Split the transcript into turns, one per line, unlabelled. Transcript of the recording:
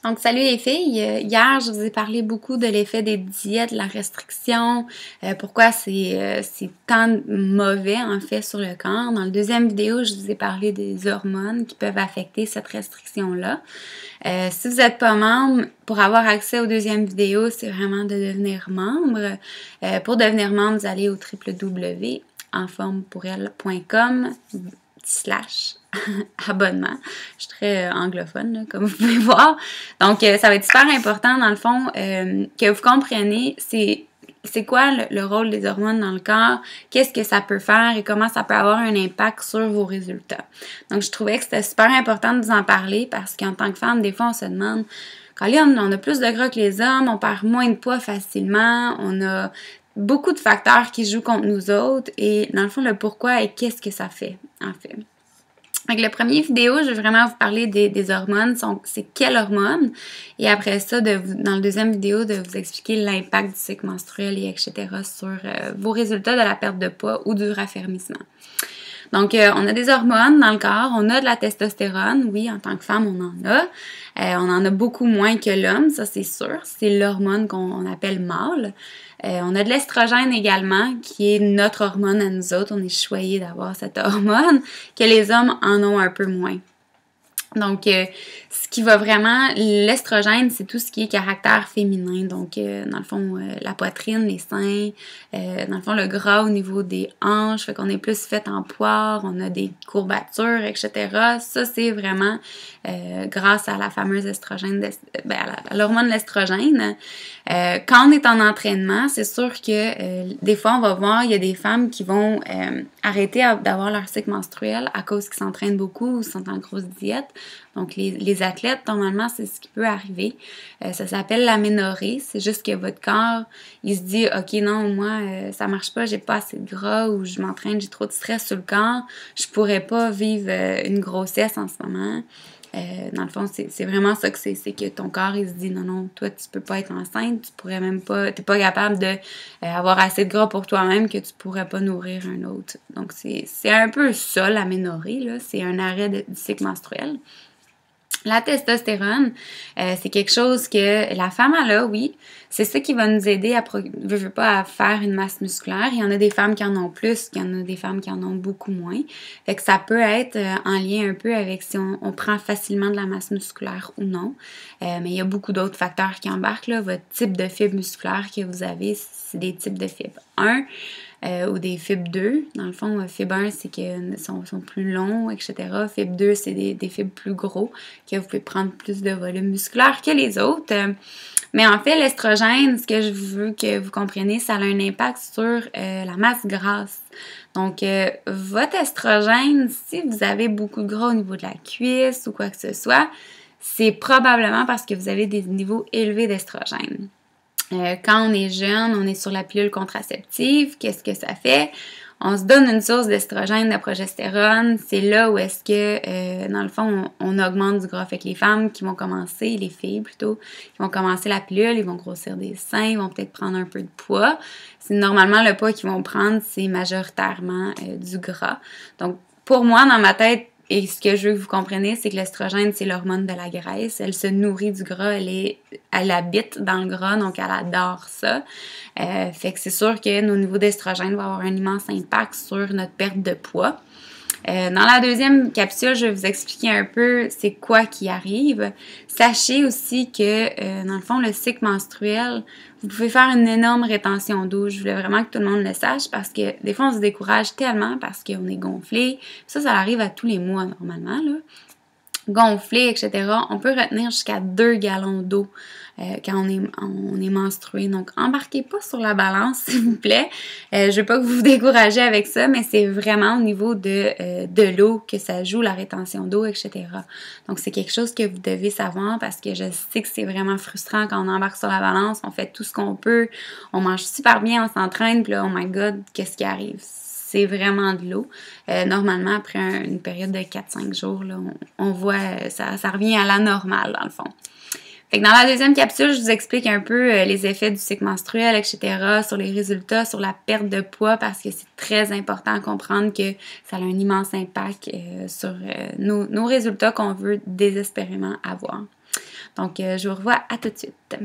Donc, salut les filles! Hier, je vous ai parlé beaucoup de l'effet des diètes, de la restriction, pourquoi c'est tant mauvais en fait sur le corps. Dans la deuxième vidéo, je vous ai parlé des hormones qui peuvent affecter cette restriction-là. Si vous n'êtes pas membre, pour avoir accès aux deuxièmes vidéos, c'est vraiment de devenir membre. Pour devenir membre, vous allez au www.enformepourelle.com / abonnement. Je suis très anglophone, là, comme vous pouvez voir. Donc, ça va être super important, dans le fond, que vous compreniez c'est quoi le rôle des hormones dans le corps, qu'est-ce que ça peut faire et comment ça peut avoir un impact sur vos résultats. Donc, je trouvais que c'était super important de vous en parler parce qu'en tant que femme, des fois, on se demande, quand on a plus de gras que les hommes, on perd moins de poids facilement, on a beaucoup de facteurs qui jouent contre nous autres et dans le fond, le pourquoi et qu'est-ce que ça fait, en fait. Donc, la première vidéo, je vais vraiment vous parler des hormones, c'est quelles hormones, et après ça, dans la deuxième vidéo, de vous expliquer l'impact du cycle menstruel et etc. sur vos résultats de la perte de poids ou du raffermissement. Donc, on a des hormones dans le corps, on a de la testostérone, oui, en tant que femme, on en a. On en a beaucoup moins que l'homme, ça c'est sûr. C'est l'hormone qu'on appelle mâle. On a de l'estrogène également, qui est notre hormone à nous autres. On est choyés d'avoir cette hormone, que les hommes en ont un peu moins. Donc, ce qui va vraiment, l'estrogène, c'est tout ce qui est caractère féminin. Donc, dans le fond, la poitrine, les seins, dans le fond, le gras au niveau des hanches, fait qu'on est plus fait en poire, on a des courbatures, etc. Ça, c'est vraiment grâce à la fameuse estrogène, à l'hormone de l'estrogène. Quand on est en entraînement, c'est sûr que des fois, on va voir, il y a des femmes qui vont arrêter d'avoir leur cycle menstruel à cause qu'ils s'entraînent beaucoup ou sont en grosse diète. Donc, les athlètes, normalement, c'est ce qui peut arriver. Ça s'appelle l'aménorrhée. C'est juste que votre corps, il se dit, OK, non, moi, ça marche pas, j'ai pas assez de gras ou je m'entraîne, j'ai trop de stress sur le corps. Je pourrais pas vivre une grossesse en ce moment. Dans le fond, c'est vraiment ça que c'est que ton corps, il se dit, non, toi, tu peux pas être enceinte, tu pourrais même pas, t'es pas capable de avoir assez de gras pour toi-même que tu pourrais pas nourrir un autre. Donc, c'est un peu ça, l'aménorrhée, là. C'est un arrêt du cycle menstruel. La testostérone, c'est quelque chose que la femme a, oui. C'est ça qui va nous aider à faire une masse musculaire. Il y en a des femmes qui en ont plus, il y en a des femmes qui en ont beaucoup moins. Fait que ça peut être en lien un peu avec si on prend facilement de la masse musculaire ou non. Mais il y a beaucoup d'autres facteurs qui embarquent, là. Votre type de fibre musculaire que vous avez, c'est des types de fibres 1. Ou des fibres 2. Dans le fond, fibre 1, c'est qu'ils sont plus longs, etc. Fibre 2, c'est des fibres plus gros, que vous pouvez prendre plus de volume musculaire que les autres. Mais en fait, l'estrogène, ce que je veux que vous compreniez, ça a un impact sur la masse grasse. Donc, votre estrogène, si vous avez beaucoup de gras au niveau de la cuisse ou quoi que ce soit, c'est probablement parce que vous avez des niveaux élevés d'estrogène. Quand on est jeune, on est sur la pilule contraceptive. Qu'est-ce que ça fait? On se donne une source d'estrogène, de progestérone. C'est là où est-ce que, dans le fond, on augmente du gras. Fait que les femmes qui vont commencer, les filles plutôt, qui vont commencer la pilule, ils vont grossir des seins, ils vont peut-être prendre un peu de poids. Normalement, le poids qu'ils vont prendre, c'est majoritairement du gras. Donc, pour moi, dans ma tête, et ce que je veux que vous compreniez, c'est que l'estrogène, c'est l'hormone de la graisse. Elle se nourrit du gras, elle habite dans le gras, donc elle adore ça. Fait que c'est sûr que nos niveaux d'estrogène vont avoir un immense impact sur notre perte de poids. Dans la deuxième capsule, je vais vous expliquer un peu c'est quoi qui arrive. Sachez aussi que, dans le fond, le cycle menstruel, vous pouvez faire une énorme rétention d'eau. Je voulais vraiment que tout le monde le sache parce que des fois, on se décourage tellement parce qu'on est gonflé. Ça arrive à tous les mois normalement, là. Gonflé, etc. On peut retenir jusqu'à 2 gallons d'eau quand on est menstrué. Donc, embarquez pas sur la balance, s'il vous plaît. Je veux pas que vous vous découragez avec ça, mais c'est vraiment au niveau de l'eau que ça joue, la rétention d'eau, etc. Donc, c'est quelque chose que vous devez savoir parce que je sais que c'est vraiment frustrant quand on embarque sur la balance. On fait tout ce qu'on peut. On mange super bien, on s'entraîne, puis là, oh my God, qu'est-ce qui arrive? C'est vraiment de l'eau. Normalement, après une période de 4-5 jours, là, on voit, ça revient à la normale, dans le fond. Fait que dans la deuxième capsule, je vous explique un peu les effets du cycle menstruel, etc., sur les résultats, sur la perte de poids, parce que c'est très important à comprendre que ça a un immense impact sur nos résultats qu'on veut désespérément avoir. Donc, je vous revois à tout de suite.